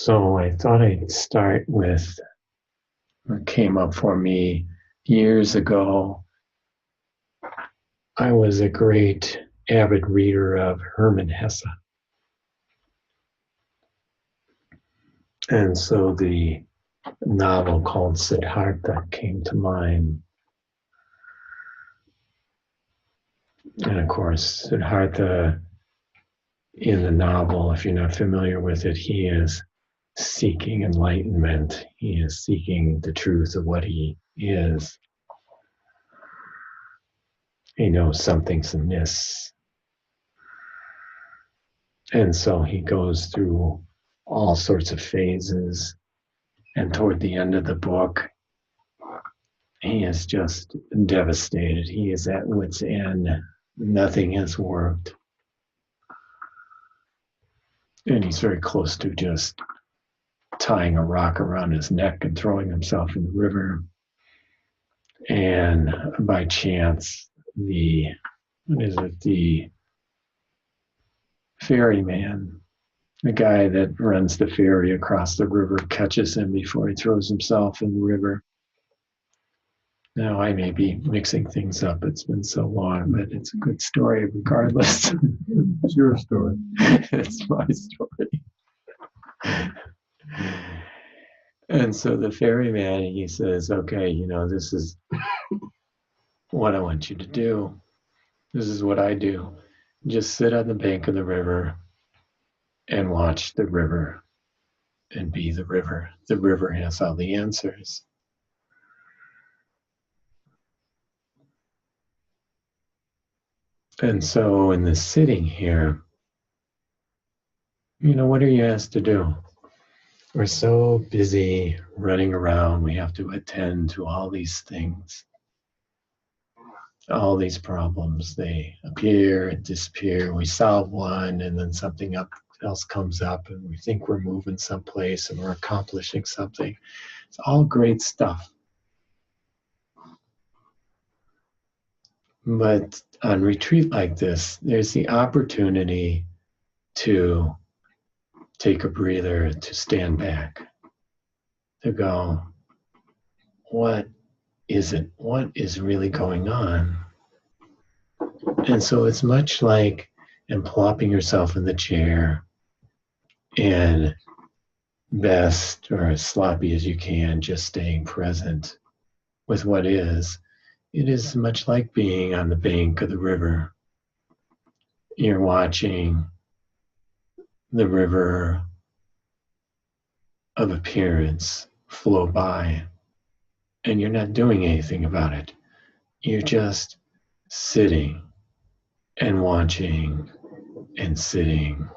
So I thought I'd start with what came up for me years ago. I was a great avid reader of Hermann Hesse. And so the novel called Siddhartha came to mind. And of course, Siddhartha in the novel, if you're not familiar with it, he is seeking enlightenment. He is seeking the truth of what he is. He knows something's amiss. And so he goes through all sorts of phases. And toward the end of the book, he is just devastated. He is at wit's end. Nothing has worked. And he's very close to just tying a rock around his neck and throwing himself in the river. And by chance, the ferryman, the guy that runs the ferry across the river, catches him before he throws himself in the river. Now, I may be mixing things up. It's been so long, but it's a good story regardless. It's your story. It's my story. And so the ferryman, he says, okay, this is what I want you to do. This is what I do. Just sit on the bank of the river and watch the river and be the river. The river has all the answers. And so in the sitting here, what are you asked to do? We're so busy running around. We have to attend to all these things, all these problems. They appear and disappear. We solve one, and then something else comes up, and we think we're moving someplace and we're accomplishing something. It's all great stuff. But on retreat like this, there's the opportunity to take a breather, to stand back, to go, what is it? What is really going on? And so it's much like plopping yourself in the chair and best or as sloppy as you can, just staying present with what is. It is much like being on the bank of the river. You're watching the river of appearance flow by, and you're not doing anything about it. You're just sitting and watching and sitting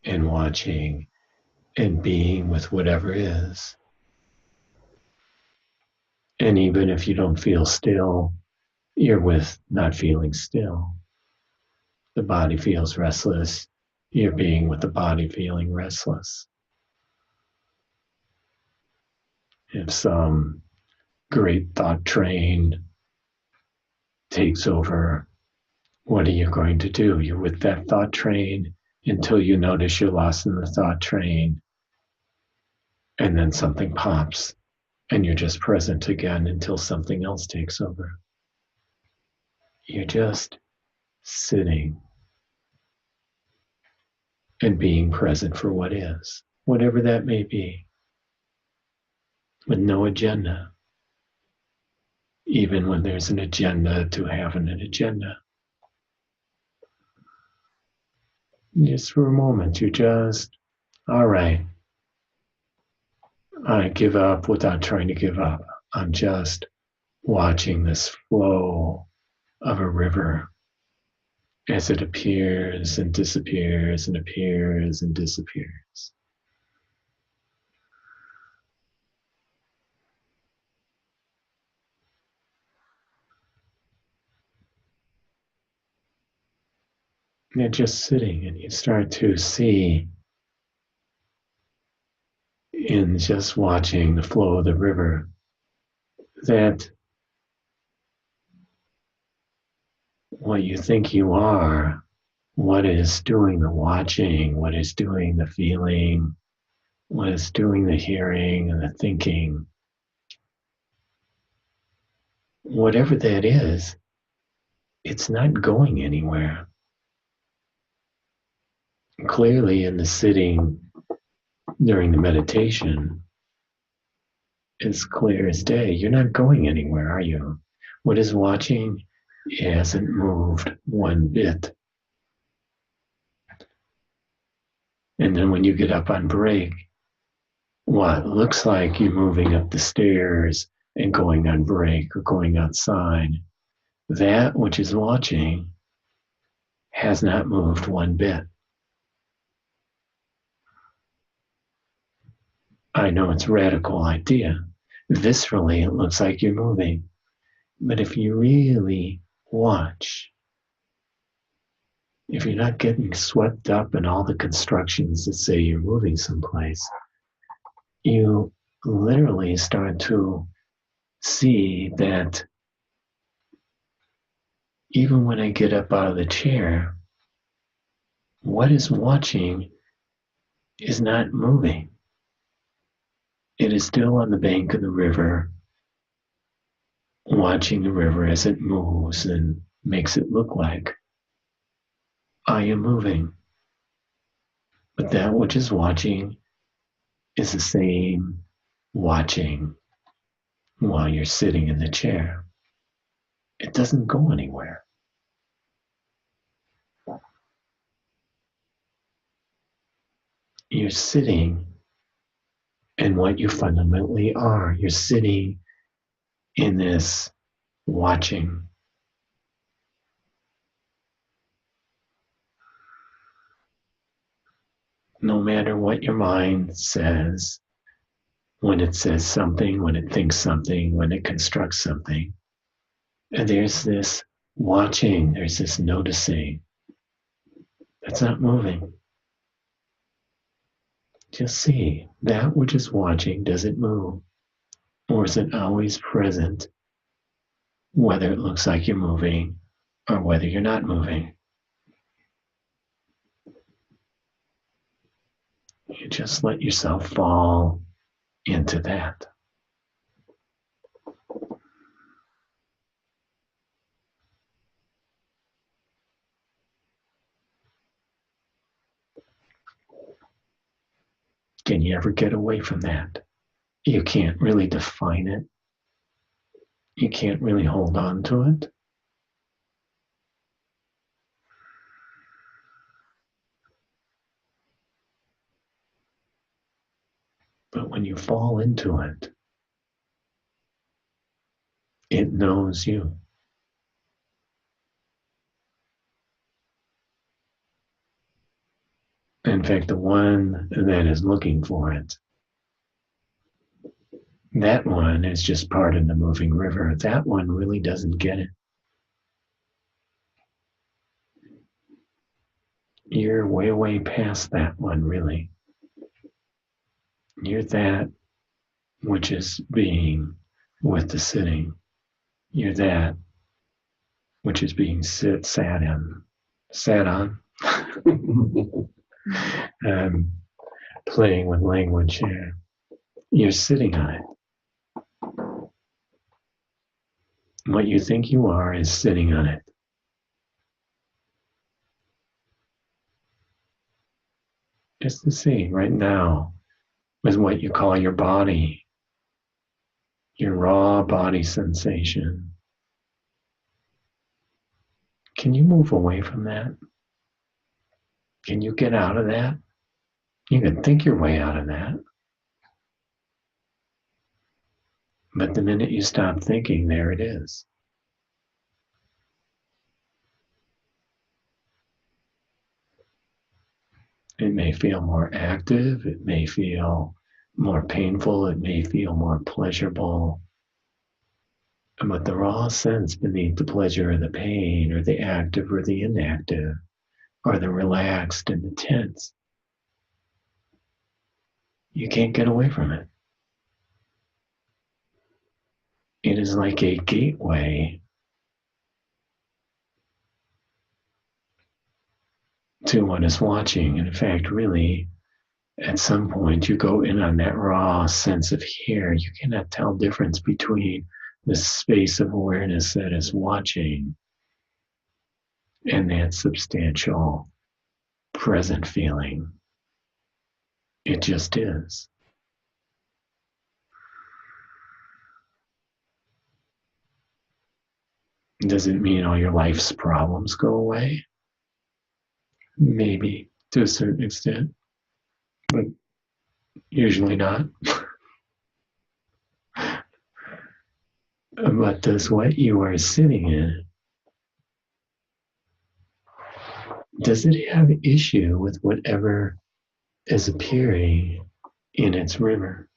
and watching and being with whatever is. And even if you don't feel still, you're with not feeling still. The body feels restless. You're being with the body feeling restless. If some great thought train takes over, what are you going to do? You're with that thought train until you notice you're lost in the thought train. And then something pops and you're just present again until something else takes over. You're just sitting and being present for what is, whatever that may be, with no agenda, even when there's an agenda to having an agenda. Just for a moment, you're just, all right, I give up without trying to give up. I'm just watching this flow of a river as it appears and disappears and appears and disappears. And you're just sitting, and you start to see in just watching the flow of the river that what you think you are, what is doing the watching, what is doing the feeling, what is doing the hearing and the thinking, whatever that is, it's not going anywhere. Clearly, in the sitting during the meditation, it's clear as day. You're not going anywhere, are you? What is watching hasn't moved one bit. And then when you get up on break, what looks like you're moving up the stairs and going on break or going outside, that which is watching has not moved one bit. I know it's a radical idea. Viscerally, it looks like you're moving. But if you really watch, if you're not getting swept up in all the constructions that say you're moving someplace, you literally start to see that even when I get up out of the chair, what is watching is not moving. It is still on the bank of the river, watching the river as it moves and makes it look like I am moving. But that which is watching is the same watching while you're sitting in the chair. It doesn't go anywhere. You're sitting in what you fundamentally are. You're sitting in this watching. No matter what your mind says, when it says something, when it thinks something, when it constructs something, and there's this watching, there's this noticing. That's not moving. Just see that which is watching, does it move? Or is it always present, whether it looks like you're moving or whether you're not moving? You just let yourself fall into that. Can you ever get away from that? You can't really define it. You can't really hold on to it. But when you fall into it, it knows you. In fact, the one that is looking for it, that one is just part of the moving river. That one really doesn't get it. You're way, way past that one, really. You're that which is being with the sitting. You're that which is being sat on. Playing with language here. You're sitting on it. What you think you are is sitting on it. Just to see right now with what you call your body, your raw body sensation. Can you move away from that? Can you get out of that? You can think your way out of that. But the minute you stop thinking, there it is. It may feel more active, it may feel more painful, it may feel more pleasurable. But the raw sense beneath the pleasure or the pain, or the active or the inactive, or the relaxed and the tense, you can't get away from it. It is like a gateway to what is watching. And in fact, really, at some point you go in on that raw sense of here. You cannot tell difference between the space of awareness that is watching and that substantial present feeling. It just is. Does it mean all your life's problems go away? Maybe to a certain extent, but usually not. But does what you are sitting in, does it have issue with whatever is appearing in its river?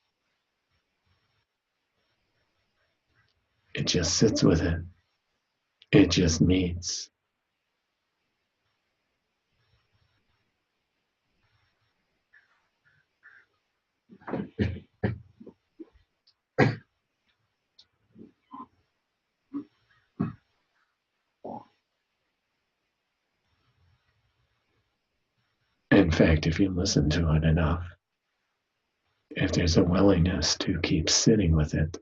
It just sits with it. It just meets. In fact, if you listen to it enough, if there's a willingness to keep sitting with it,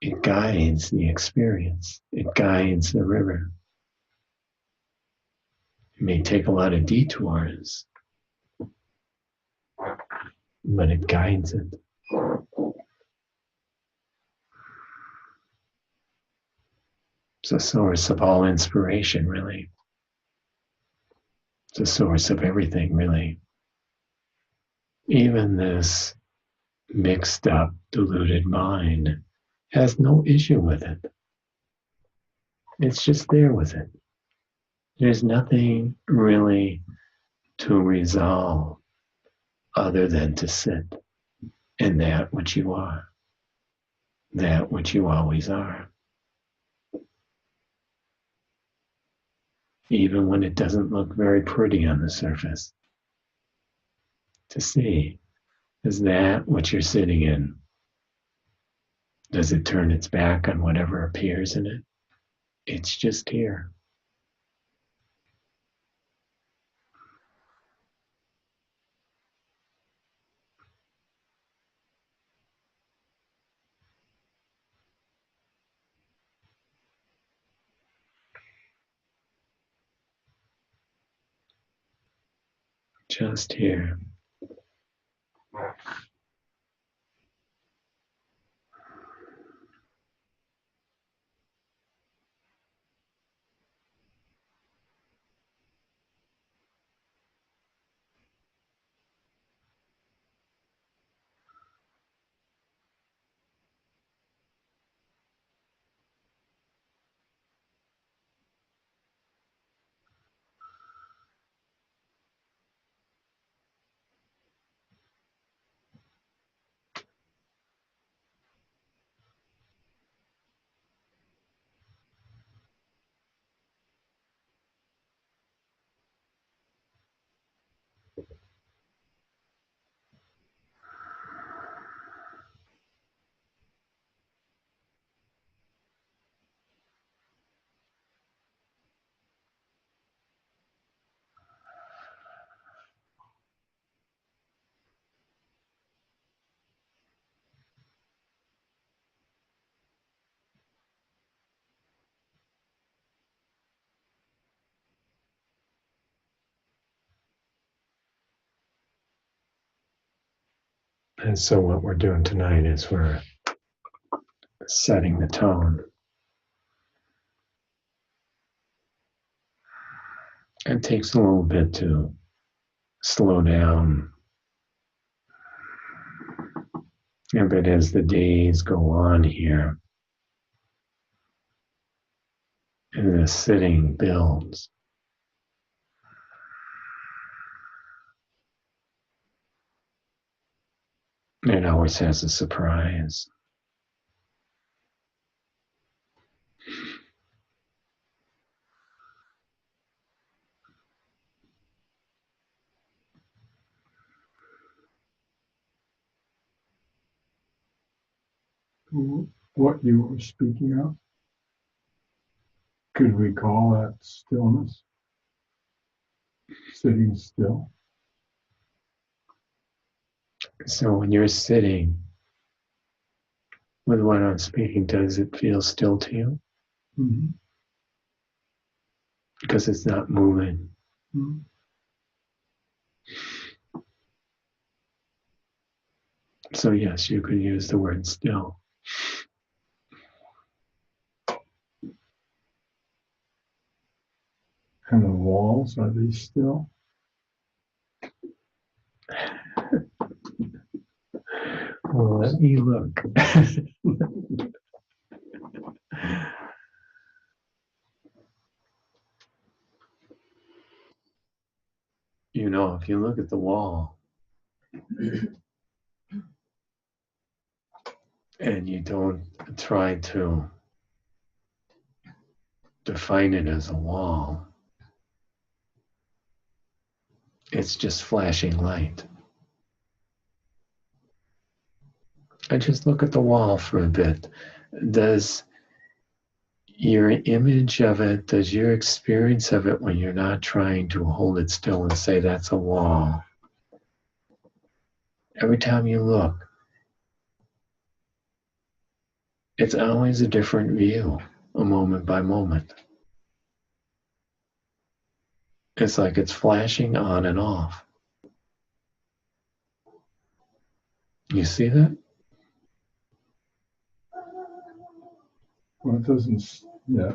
it guides the experience. It guides the river. It may take a lot of detours, but it guides it. It's a source of all inspiration, really. It's a source of everything, really. Even this mixed up, diluted mind has no issue with it. It's just there with it. There's nothing really to resolve other than to sit in that which you are, that which you always are. Even when it doesn't look very pretty on the surface. To see, is that what you're sitting in? Does it turn its back on whatever appears in it? It's just here. Just here. And so what we're doing tonight is we're setting the tone. It takes a little bit to slow down. But as the days go on here, and the sitting builds, it always has a surprise. What you were speaking of, could we call that stillness? Sitting still? So when you're sitting with what I'm speaking, does it feel still to you? Mm-hmm. Because it's not moving. Mm-hmm. So yes, you could use the word still. And the walls, are they still? Well, let me look. You know, if you look at the wall and you don't try to define it as a wall, it's just flashing light. And just look at the wall for a bit. Does your image of it, does your experience of it when you're not trying to hold it still and say that's a wall, every time you look, it's always a different view, a moment by moment. It's like it's flashing on and off. You see that? Well, it doesn't, yeah,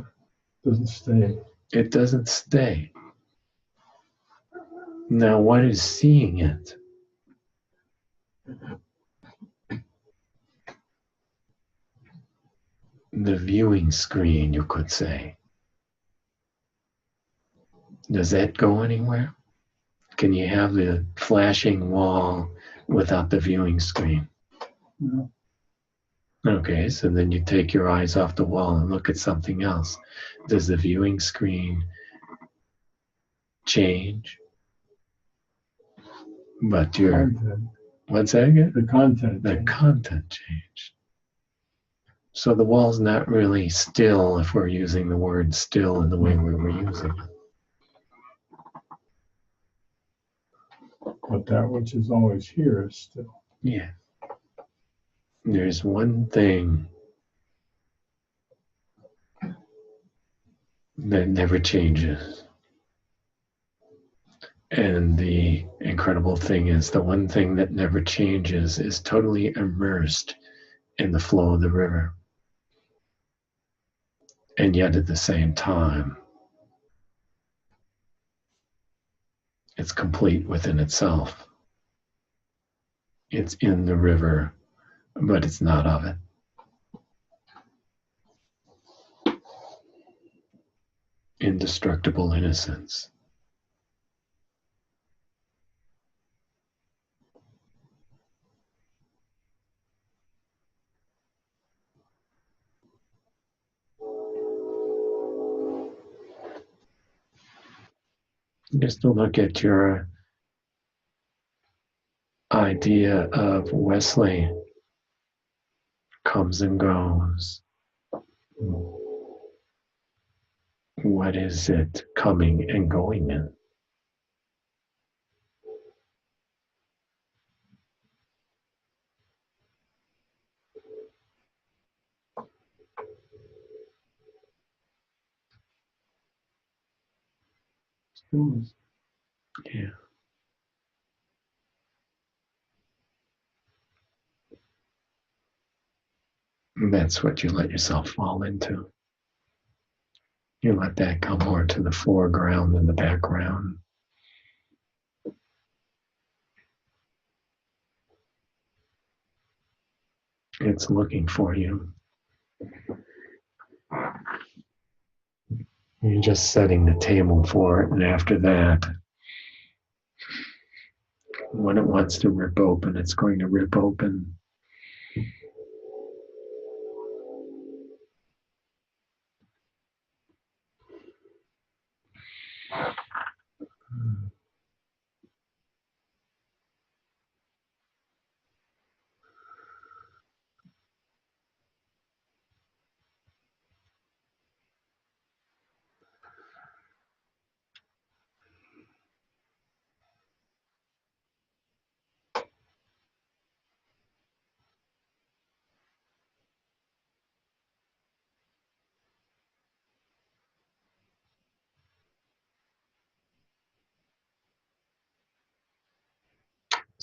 doesn't stay. It doesn't stay. Now, what is seeing it? The viewing screen, you could say. Does that go anywhere? Can you have the flashing wall without the viewing screen? No. Okay, so then you take your eyes off the wall and look at something else. Does the viewing screen change? But your, Content. what's that again? The content. The content changed. So the wall's not really still if we're using the word still in the way we were using it. But that which is always here is still. Yeah. There's one thing that never changes. And the incredible thing is the one thing that never changes is totally immersed in the flow of the river. And yet at the same time, it's complete within itself. It's in the river, but it's not of it. Indestructible innocence. Just to look at your idea of Wesley comes and goes. What is it coming and going in? Stillness. Yeah. And that's what you let yourself fall into. You let that come more to the foreground than the background. It's looking for you. You're just setting the table for it, and after that, when it wants to rip open, it's going to rip open.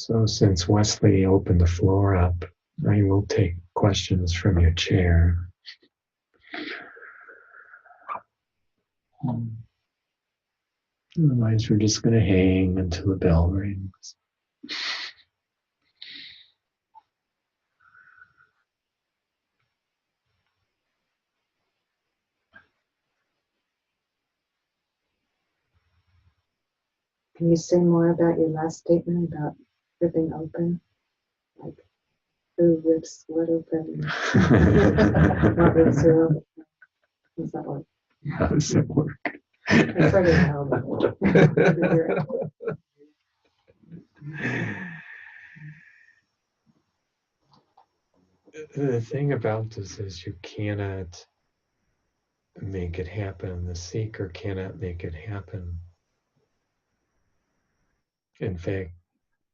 So since Wesley opened the floor up, I will take questions from your chair. Otherwise, we're just going to hang until the bell rings. Can you say more about your last statement about ripping open? Like, who rips what open? What rips who open? How's that work? How does it work? I started out. The thing about this is you cannot make it happen. The seeker cannot make it happen. In fact,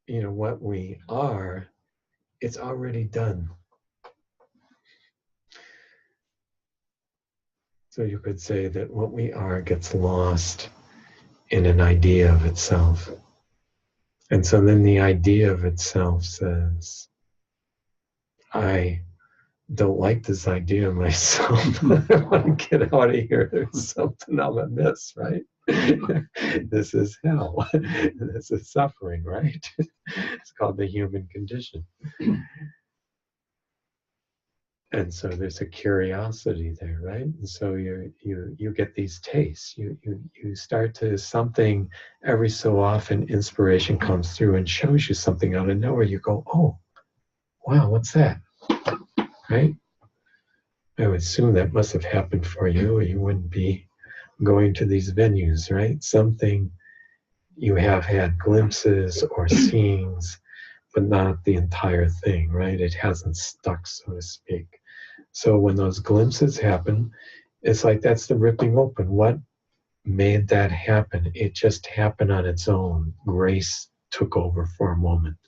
what we are, it's already done. So you could say that what we are gets lost in an idea of itself. And so then the idea of itself says, I don't like this idea of myself. I want to get out of here. There's something I'm amiss, right? This is hell. This is suffering, right? It's called the human condition. And so there's a curiosity there, right? And so you get these tastes. You start to something every so often. Inspiration comes through and shows you something out of nowhere. You go, oh, wow, what's that? Right? I would assume that must have happened for you, or you wouldn't be going to these venues, right? Something you have had glimpses or scenes, but not the entire thing, right? It hasn't stuck, so to speak. So when those glimpses happen, it's like that's the ripping open. What made that happen? It just happened on its own. Grace took over for a moment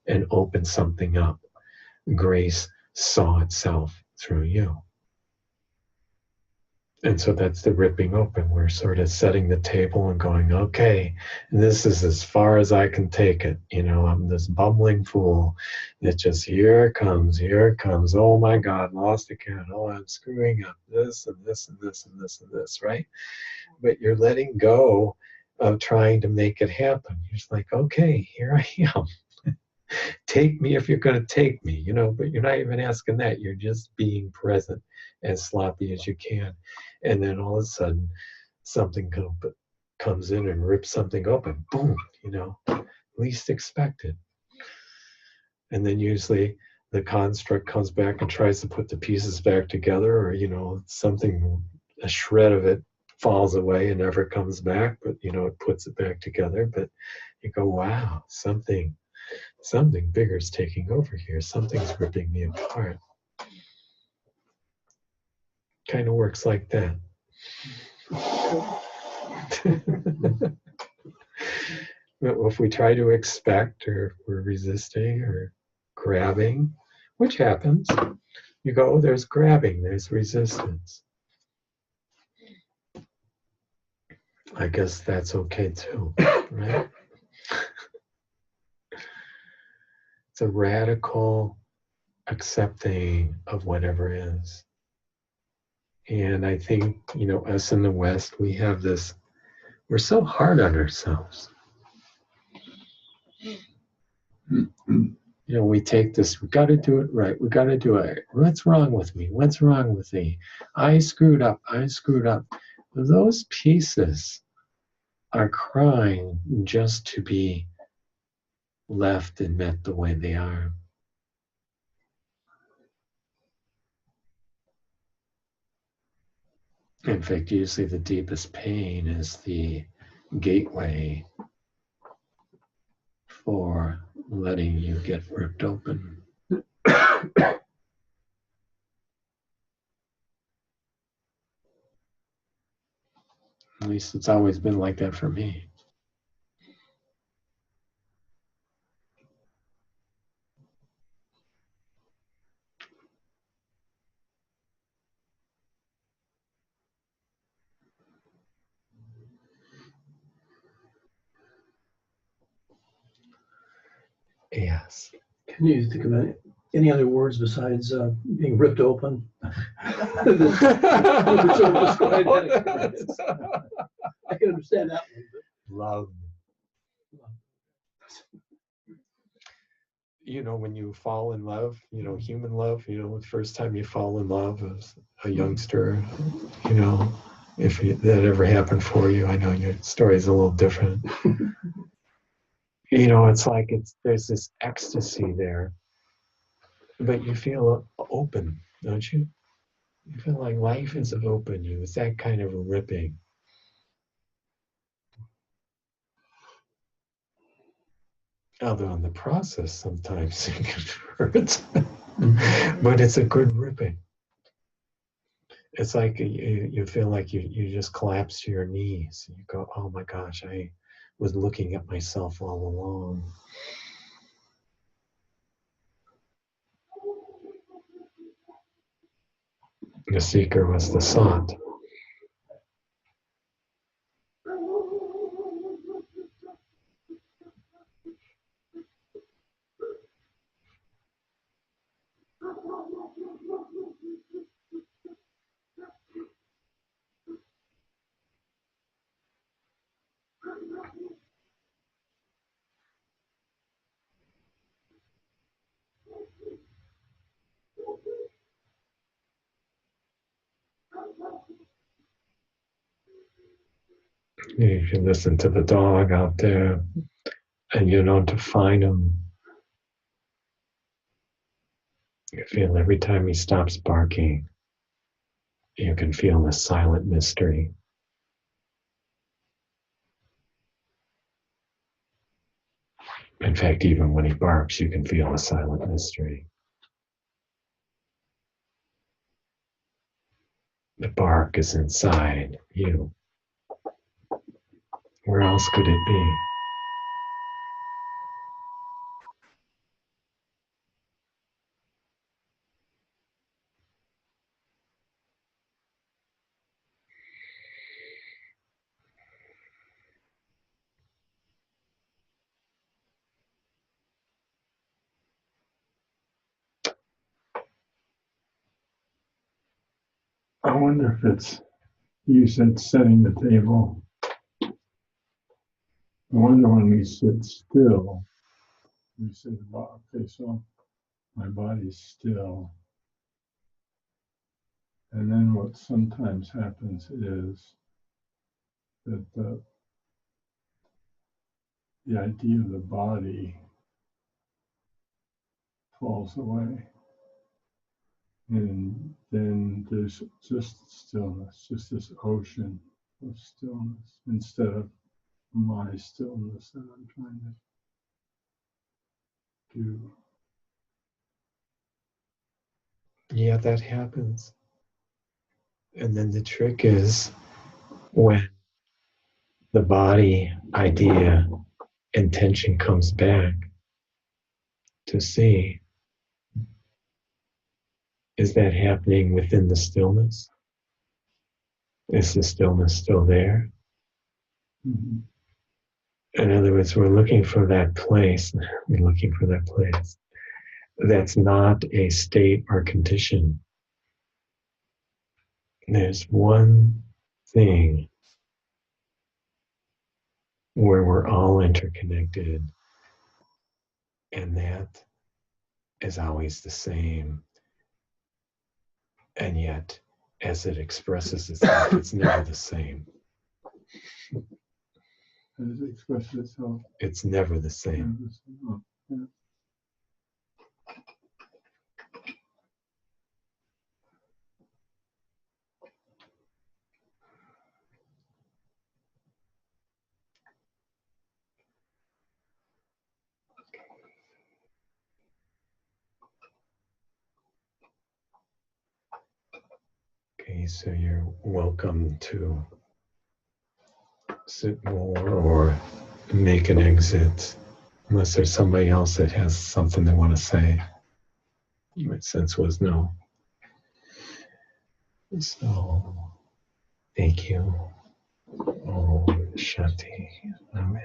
and opened something up. Grace saw itself through you. And so that's the ripping open. We're sort of setting the table and going, okay, this is as far as I can take it. I'm this bumbling fool that just, here it comes. Oh my God, lost again. Oh, I'm screwing up this and this and this and this and this, right? But you're letting go of trying to make it happen. You're just like, okay, here I am. Take me if you're going to take me, but you're not even asking that. You're just being present as sloppy as you can. And then all of a sudden, something comes in and rips something open. Boom, least expected. And then usually the construct comes back and tries to put the pieces back together, or, something, a shred of it falls away and never comes back, but, it puts it back together. But you go, wow, something bigger is taking over here. Something's ripping me apart. Kind of works like that. But if we try to expect, or if we're resisting or grabbing, which happens, you go, oh, there's grabbing, there's resistance. I guess that's okay too, right? It's a radical accepting of whatever is. And I think, us in the West, we have this, we're so hard on ourselves. We take this, we got to do it right. We got to do it. What's wrong with me? What's wrong with me? I screwed up. Those pieces are crying just to be left and met the way they are. In fact, usually the deepest pain is the gateway for letting you get ripped open. At least it's always been like that for me. Yes. Can you think of any other words besides being ripped open? I can understand that one. Love. You know, when you fall in love, you know, human love, you know, the first time you fall in love as a youngster, you know, if that ever happened for you, I know your story is a little different. You know, it's like there's this ecstasy there, but you feel open, don't you? You feel like life is open. It's that kind of ripping. Although in the process, sometimes it can hurt, but it's a good ripping. It's like you feel like you just collapse to your knees. You go, oh my gosh, I was looking at myself all along. The seeker was the sought. You can listen to the dog out there, and you don't define him. You feel every time he stops barking, you can feel the silent mystery. In fact, even when he barks, you can feel the silent mystery. The bark is inside you. Where else could it be? I wonder if it's, you said setting the table. I wonder when we sit still, we say, well, okay, so my body's still. And then what sometimes happens is that the idea of the body falls away. And then there's just stillness, just this ocean of stillness instead of my stillness that I'm trying to do. Yeah, that happens. And then the trick is when the body idea intention comes back to see, is that happening within the stillness? Is the stillness still there? Mm-hmm. In other words, we're looking for that place. We're looking for that place. That's not a state or condition. There's one thing where we're all interconnected, and that is always the same. And yet, as it expresses itself, it's never the same. As it expresses itself. It's never the same. Oh, yeah. Okay, so you're welcome to sit more or make an exit, unless there's somebody else that has something they want to say. My sense was no. So, thank you. Oh, Shanti. Amen.